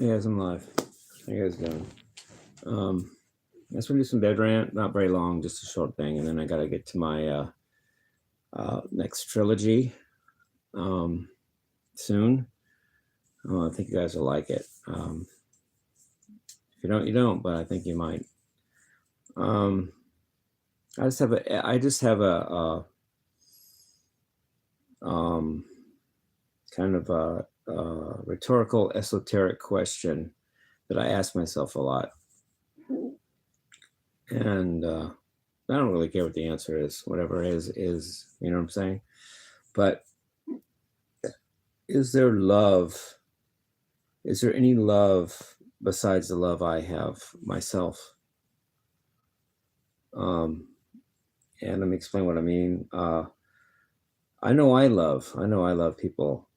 Hey guys, I'm live. How you guys doing? I just want to do some bed rant, not very long, just a short thing, and then I gotta get to my next trilogy soon. I think you guys will like it. If you don't, you don't, but I think you might. I just have a kind of a rhetorical, esoteric question that I ask myself a lot. And I don't really care what the answer is. Whatever is, you know what I'm saying? But is there love? Is there any love besides the love I have myself? And let me explain what I mean. I know I love people.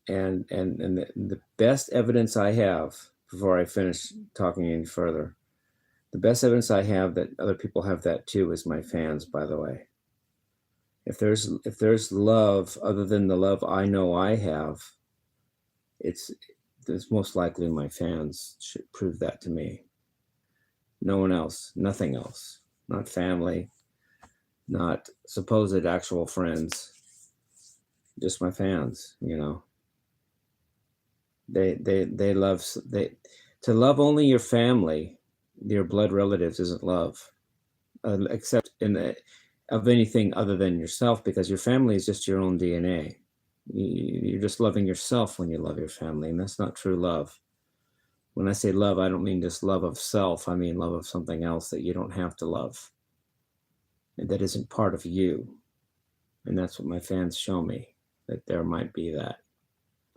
And the best evidence I have, before I finish talking any further, the best evidence I have that other people have that too is my fans, by the way. If there's love other than the love I know I have, it's most likely my fans should prove that to me. No one else, nothing else, not family, not supposed actual friends, just my fans, you know. They love, to love only your family, your blood relatives isn't love, except of anything other than yourself, because your family is just your own DNA. You're just loving yourself when you love your family, and that's not true love. When I say love, I don't mean just love of self. I mean love of something else that you don't have to love, and that isn't part of you. And that's what my fans show me, that there might be that.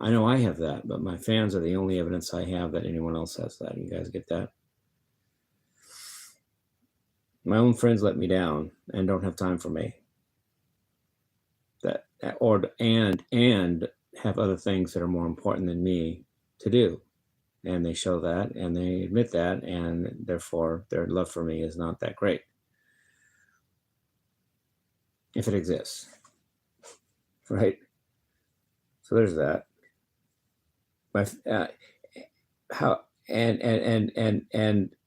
I know I have that, but my fans are the only evidence I have that anyone else has that. You guys get that? My own friends let me down and don't have time for me. And have other things that are more important than me to do. And they show that and they admit that, and therefore their love for me is not that great. If it exists. Right? So there's that.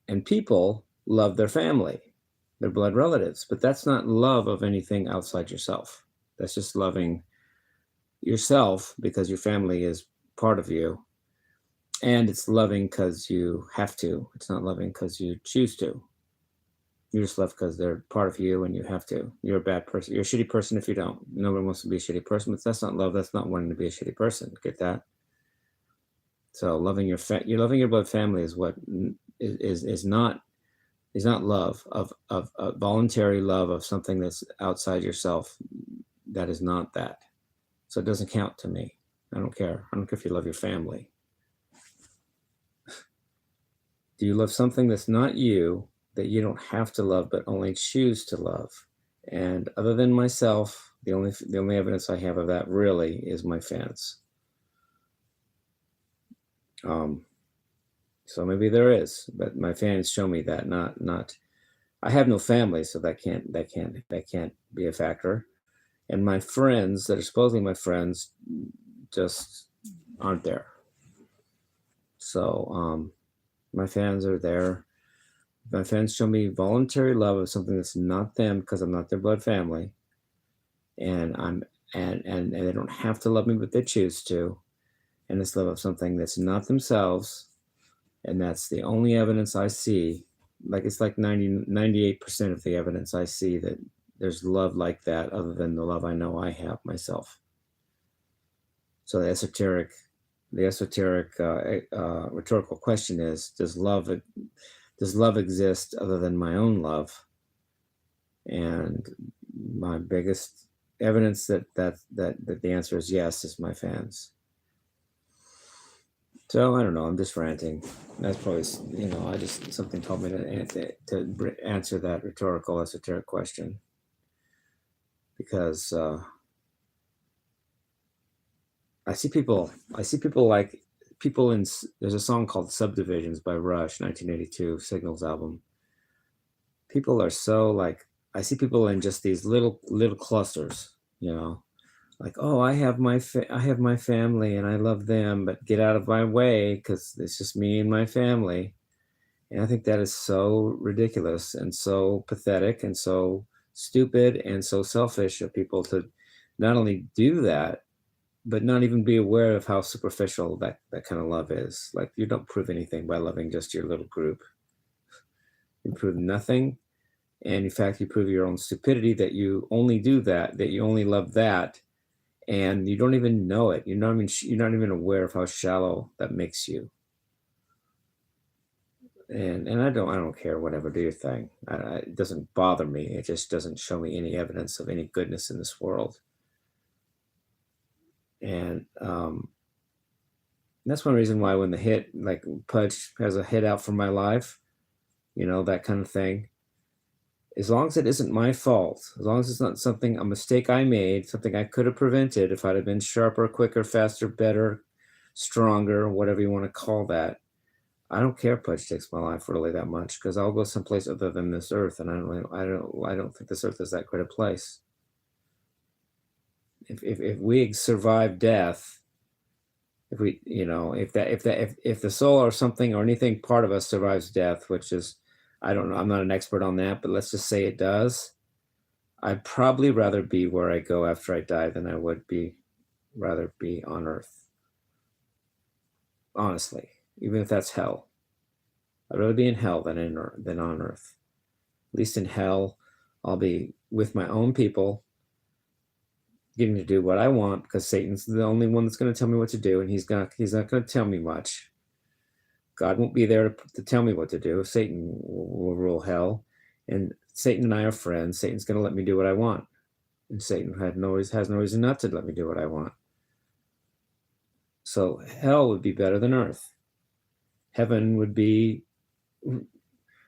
And people love their family, their blood relatives, but that's not love of anything outside yourself. That's just loving yourself because your family is part of you, and it's loving because you have to. It's not loving because you choose to. You just love because they're part of you and you have to. You're a bad person. You're a shitty person if you don't. Nobody wants to be a shitty person, but that's not love. That's not wanting to be a shitty person. Get that? So loving your blood family is what is not love of voluntary love of something that's outside yourself. That is not that. So it doesn't count to me. I don't care. I don't care if you love your family. Do you love something that's not you, that you don't have to love, but only choose to love? And other than myself, the only evidence I have of that really is my fans. So maybe there is, but my fans show me that. Not. I have no family, so that can't be a factor. And my friends that are supposedly my friends just aren't there. So my fans are there. My fans show me voluntary love of something that's not them, because I'm not their blood family, and and they don't have to love me, but they choose to. And it's love of something that's not themselves, and that's the only evidence I see. Like it's like 98% of the evidence I see that there's love like that, other than the love I know I have myself. So the esoteric rhetorical question is: Does love exist other than my own love? And my biggest evidence that the answer is yes is my fans. So I don't know. I'm just ranting. That's probably, something told me to answer that rhetorical, esoteric question, because I see people like people in. There's a song called "Subdivisions" by Rush, 1982 Signals album. People are so like, I see people in just these little clusters, Like, oh, I have my family and I love them, but get out of my way because it's just me and my family. And I think that is so ridiculous and so pathetic and so stupid and so selfish of people to not only do that, but not even be aware of how superficial that kind of love is. Like, you don't prove anything by loving just your little group. You prove nothing. And in fact, you prove your own stupidity that you only do that you only love that, and you don't even know it. You're not even aware of how shallow that makes you. And I don't care, whatever, do your thing. It doesn't bother me. It just doesn't show me any evidence of any goodness in this world. And that's one reason why when the hit, like Pudge has a hit out for my life, that kind of thing, as long as it isn't my fault, as long as it's not a mistake I made, something I could have prevented if I'd have been sharper, quicker, faster, better, stronger, whatever you want to call that, I don't care if Pudge takes my life really that much, because I'll go someplace other than this earth, and I don't think this earth is that great a place. If we survive death, if we, if the soul or something or anything part of us survives death, which is, I don't know, I'm not an expert on that, but let's just say it does. I'd probably rather be where I go after I die than I would rather be on Earth. Honestly, even if that's hell, I'd rather be in hell than on Earth. At least in hell, I'll be with my own people, getting to do what I want, because Satan's the only one that's going to tell me what to do, and he's not going to tell me much. God won't be there to tell me what to do. Satan will rule hell, and Satan and I are friends. Satan's going to let me do what I want, and Satan has no reason not to let me do what I want. So hell would be better than Earth. Heaven would be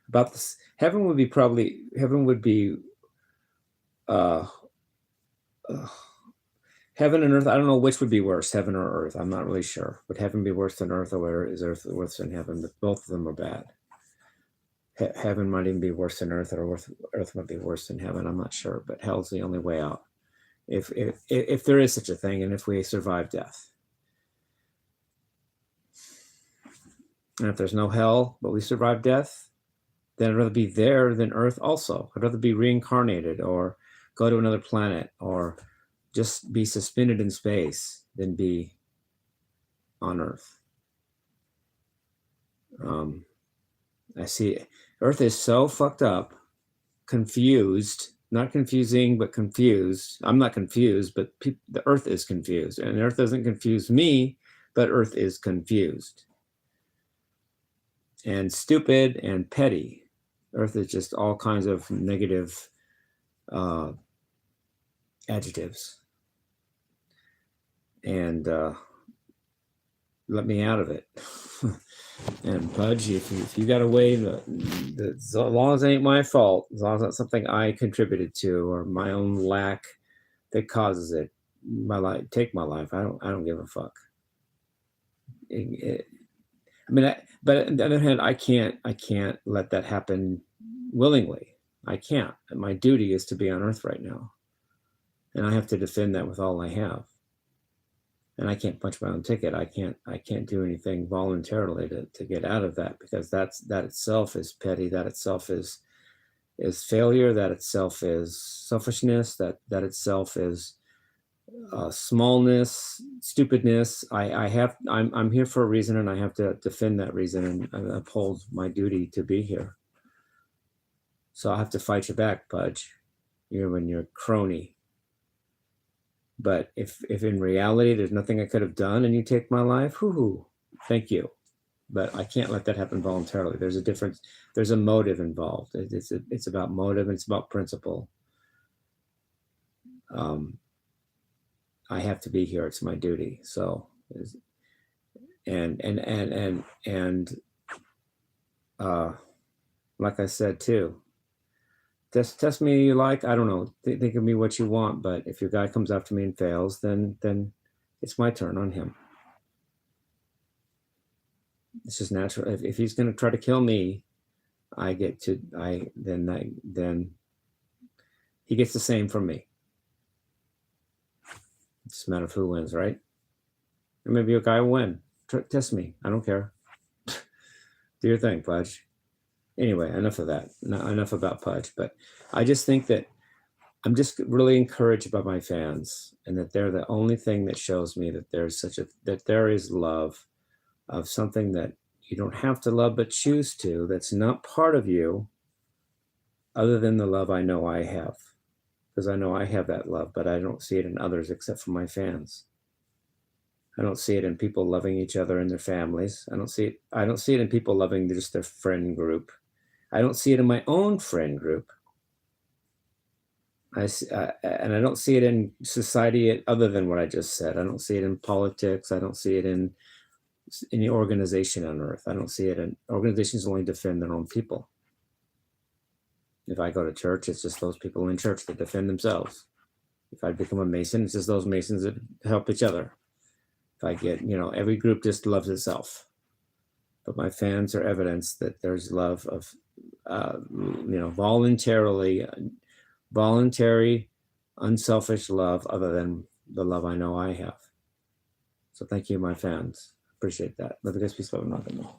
about this. Heaven would be heaven and Earth. I don't know which would be worse, heaven or Earth. I'm not really sure. Would heaven be worse than Earth, or is Earth worse than heaven? But both of them are bad. Heaven might even be worse than Earth, or Earth might be worse than heaven. I'm not sure, but hell's the only way out, if there is such a thing, and if we survive death. And if there's no hell, but we survive death, then I'd rather be there than Earth also. I'd rather be reincarnated, or go to another planet, or just be suspended in space than be on Earth. I see Earth is so fucked up, confused, not confusing, but confused. I'm not confused, but the Earth is confused. And Earth doesn't confuse me, but Earth is confused. And stupid and petty. Earth is just all kinds of negative adjectives. And let me out of it. And Pudge, if you got a way, as long as it ain't my fault, as long as it's something I contributed to, or my own lack that causes it, take my life. I don't give a fuck. But on the other hand, I can't let that happen willingly. I can't. My duty is to be on Earth right now, and I have to defend that with all I have. And I can't punch my own ticket. I can't do anything voluntarily to get out of that, because that itself is petty. That itself is failure. That itself is selfishness. That itself is smallness, stupidness. I'm here for a reason, and I have to defend that reason and uphold my duty to be here. So I have to fight you back, Pudge. You're crony. But if in reality there's nothing I could have done and you take my life, thank you. But I can't let that happen voluntarily. There's a difference. There's a motive involved. It's about motive, and it's about principle. I have to be here. It's my duty. So, and like I said too, test me you like. I don't know. Think of me what you want. But if your guy comes after me and fails, then it's my turn on him. It's just natural. If he's going to try to kill me, then he gets the same from me. It's a matter of who wins, right? And maybe a guy will win. Test me. I don't care. Do your thing, Pudge. Anyway, enough of that. Enough about Pudge. But I just think that I'm just really encouraged by my fans, and that they're the only thing that shows me that that there is love of something that you don't have to love but choose to, that's not part of you, other than the love I know I have. Because I know I have that love, but I don't see it in others except for my fans. I don't see it in people loving each other and their families. I don't see it in people loving just their friend group. I don't see it in my own friend group. And I don't see it in society other than what I just said. I don't see it in politics. I don't see it in any organization on earth. I don't see it in organizations only defend their own people. If I go to church, it's just those people in church that defend themselves. If I become a Mason, it's just those Masons that help each other. If I get, every group just loves itself. But my fans are evidence that there's love of, voluntary, unselfish love other than the love I know I have. So thank you, my fans. Appreciate that. Love you guys. Peace, love, and rock and roll.